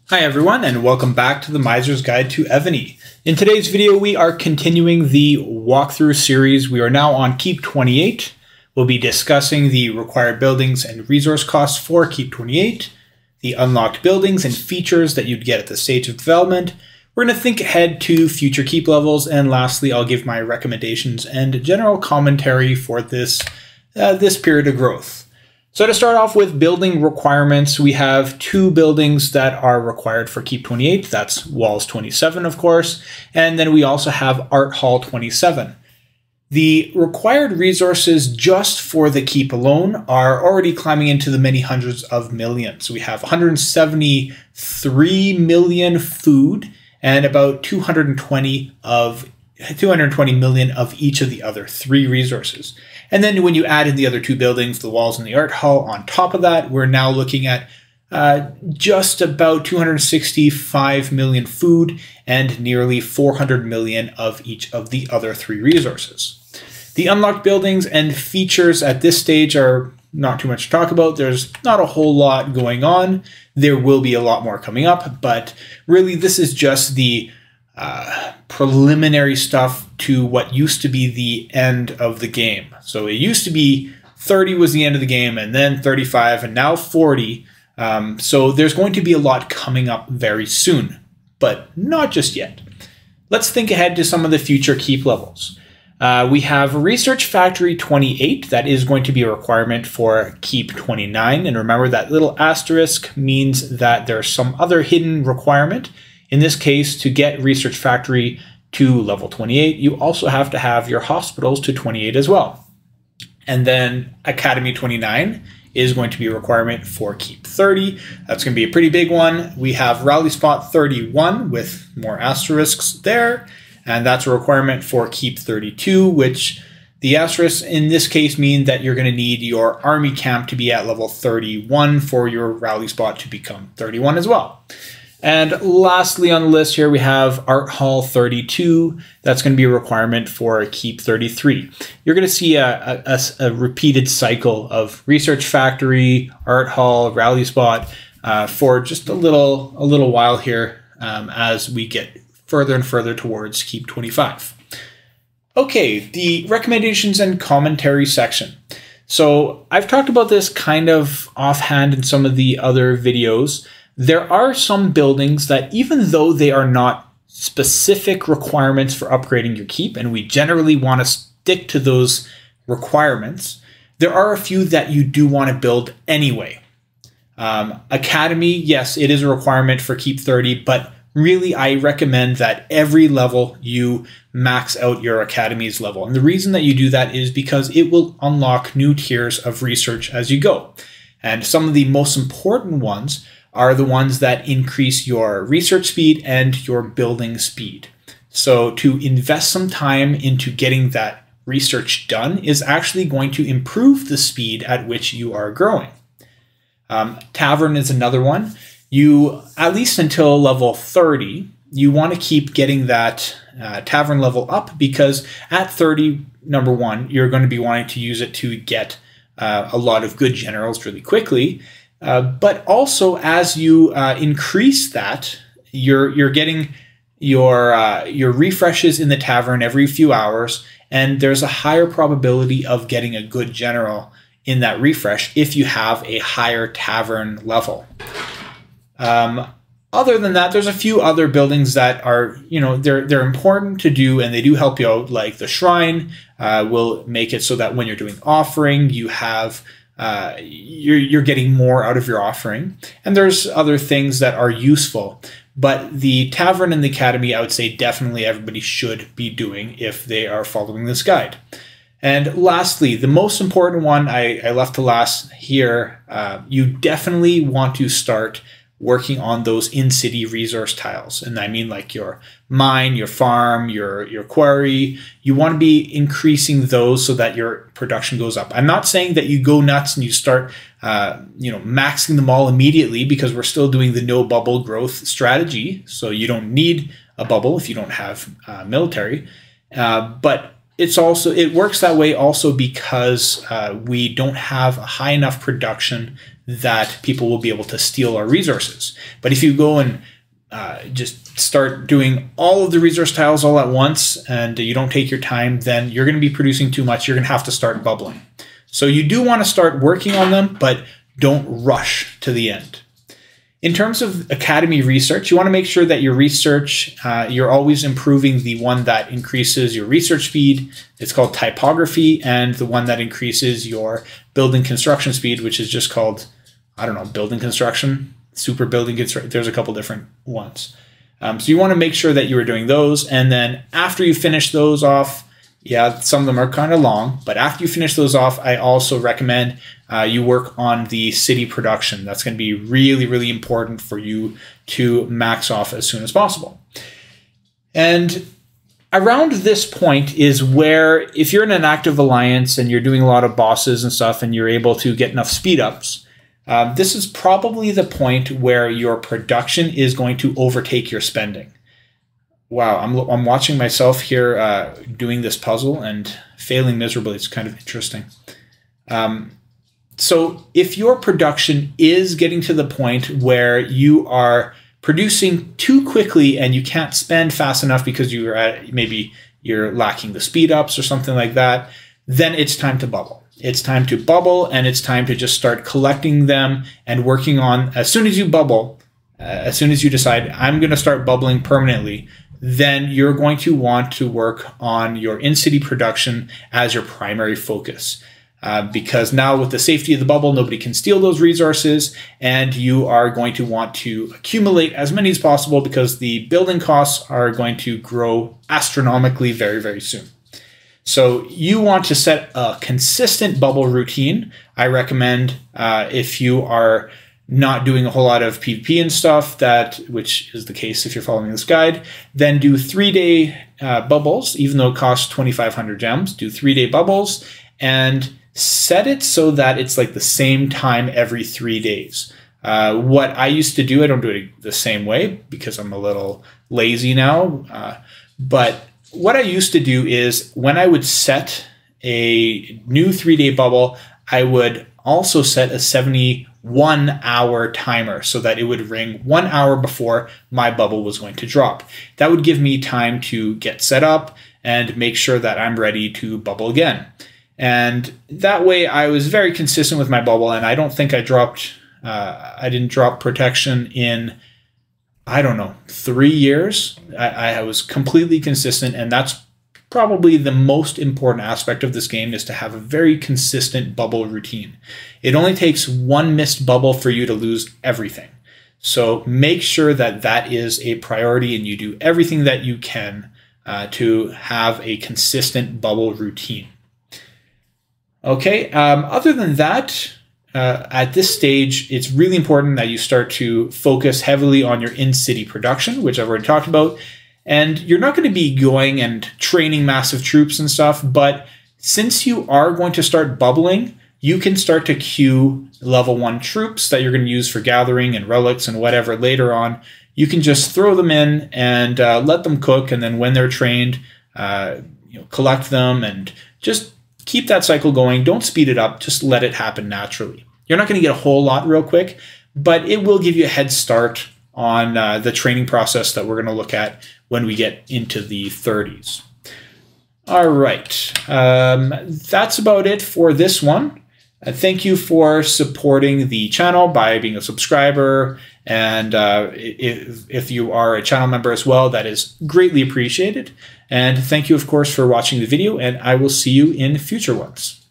Hi everyone, and welcome back to the Miser's Guide to Evony. In today's video, we are continuing the walkthrough series. We are now on Keep 28. We'll be discussing the required buildings and resource costs for Keep 28, the unlocked buildings and features that you'd get at the stage of development. We're going to think ahead to future keep levels, and lastly, I'll give my recommendations and general commentary for this period of growth. So to start off with building requirements, we have two buildings that are required for Keep 28. That's Walls 27, of course, and then we also have Art Hall 27. The required resources just for the keep alone are already climbing into the many hundreds of millions. We have 173 million food and about 220 million of each of the other three resources. And then when you add in the other two buildings, the walls and the art hall on top of that, we're now looking at just about 265 million food and nearly 400 million of each of the other three resources. The unlocked buildings and features at this stage are not too much to talk about. There's not a whole lot going on. There will be a lot more coming up, but really this is just the preliminary stuff to what used to be the end of the game. So it used to be 30 was the end of the game, and then 35, and now 40. So there's going to be a lot coming up very soon, but not just yet. Let's think ahead to some of the future keep levels. We have Research Factory 28. That is going to be a requirement for Keep 29. And remember that little asterisk means that there's some other hidden requirement. In this case, to get Research Factory to level 28, you also have to have your hospitals to 28 as well. And then Academy 29 is going to be a requirement for Keep 30. That's going to be a pretty big one. We have Rally Spot 31 with more asterisks there. And that's a requirement for Keep 32, which the asterisks in this case mean that you're going to need your army camp to be at level 31 for your Rally Spot to become 31 as well. And lastly on the list here, we have Art Hall 32. That's going to be a requirement for Keep 33. You're going to see a repeated cycle of Research Factory, Art Hall, Rally Spot for just a little while here as we get further and further towards Keep 25. Okay, the recommendations and commentary section. So I've talked about this kind of offhand in some of the other videos. There are some buildings that, even though they are not specific requirements for upgrading your keep, and we generally want to stick to those requirements, there are a few that you do want to build anyway. Academy, yes, it is a requirement for Keep 30, but really I recommend that every level you max out your Academy's level. And the reason that you do that is because it will unlock new tiers of research as you go. And some of the most important ones are the ones that increase your research speed and your building speed. So to invest some time into getting that research done is actually going to improve the speed at which you are growing. Tavern is another one. You, at least until level 30, you want to keep getting that Tavern level up, because at 30, number one, you're going to be wanting to use it to get a lot of good generals really quickly. But also, as you increase that, you're getting your refreshes in the Tavern every few hours, and there's a higher probability of getting a good general in that refresh if you have a higher Tavern level. Other than that, there's a few other buildings that are, they're important to do, and they do help you out. Like the Shrine will make it so that when you're doing offering, you have you're getting more out of your offering. And there's other things that are useful, but the Tavern and the Academy, I would say definitely everybody should be doing if they are following this guide. And lastly, the most important one I left to last here, you definitely want to start working on those in-city resource tiles. And I mean like your mine, your farm, your quarry. You want to be increasing those so that your production goes up. I'm not saying that you go nuts and you start maxing them all immediately, because we're still doing the no bubble growth strategy. So you don't need a bubble if you don't have military. But it works that way also because we don't have a high enough production that people will be able to steal our resources. But if you go and just start doing all of the resource tiles all at once and you don't take your time, then you're going to be producing too much. You're going to have to start bubbling. So you do want to start working on them, but don't rush to the end. In terms of Academy research, you want to make sure that your research, you're always improving the one that increases your research speed. It's called typography, and the one that increases your building construction speed, which is just called, I don't know, building construction, super building construction. There's a couple different ones. So you want to make sure that you are doing those. And then after you finish those off, yeah, some of them are kind of long, but after you finish those off, I also recommend you work on the city production. That's going to be really, really important for you to max off as soon as possible. And around this point is where, if you're in an active alliance and you're doing a lot of bosses and stuff and you're able to get enough speed ups, this is probably the point where your production is going to overtake your spending. Wow, I'm watching myself here doing this puzzle and failing miserably. It's kind of interesting. So if your production is getting to the point where you are producing too quickly and you can't spend fast enough because maybe you're lacking the speed ups or something like that, then it's time to bubble. It's time to bubble, and it's time to just start collecting them and working on, as soon as you bubble, as soon as you decide, I'm going to start bubbling permanently, then you're going to want to work on your in-city production as your primary focus. Because now with the safety of the bubble, nobody can steal those resources, and you are going to want to accumulate as many as possible because the building costs are going to grow astronomically very, very soon. So you want to set a consistent bubble routine. I recommend if you are not doing a whole lot of PvP and stuff, which is the case if you're following this guide, then do 3-day bubbles, even though it costs 2,500 gems. Do 3-day bubbles and set it so that it's like the same time every 3 days. What I used to do, I don't do it the same way because I'm a little lazy now, but what I used to do is when I would set a new 3-day bubble, I would also set a 71-hour timer so that it would ring 1 hour before my bubble was going to drop. That would give me time to get set up and make sure that I'm ready to bubble again. And that way I was very consistent with my bubble, and I don't think I didn't drop protection in, I don't know, 3 years. I was completely consistent, and that's probably the most important aspect of this game, is to have a very consistent bubble routine. It only takes one missed bubble for you to lose everything. So make sure that that is a priority and you do everything that you can to have a consistent bubble routine. Okay, other than that, at this stage, it's really important that you start to focus heavily on your in-city production, which I've already talked about. And you're not going to be going and training massive troops and stuff, but since you are going to start bubbling, you can start to queue level 1 troops that you're going to use for gathering and relics and whatever later on. You can just throw them in and let them cook, and then when they're trained, collect them and just keep that cycle going. Don't speed it up. Just let it happen naturally. You're not going to get a whole lot real quick, but it will give you a head start on the training process that we're going to look at when we get into the 30s. All right. That's about it for this one. Thank you for supporting the channel by being a subscriber. And if you are a channel member as well, that is greatly appreciated. And thank you, of course, for watching the video, and I will see you in future ones.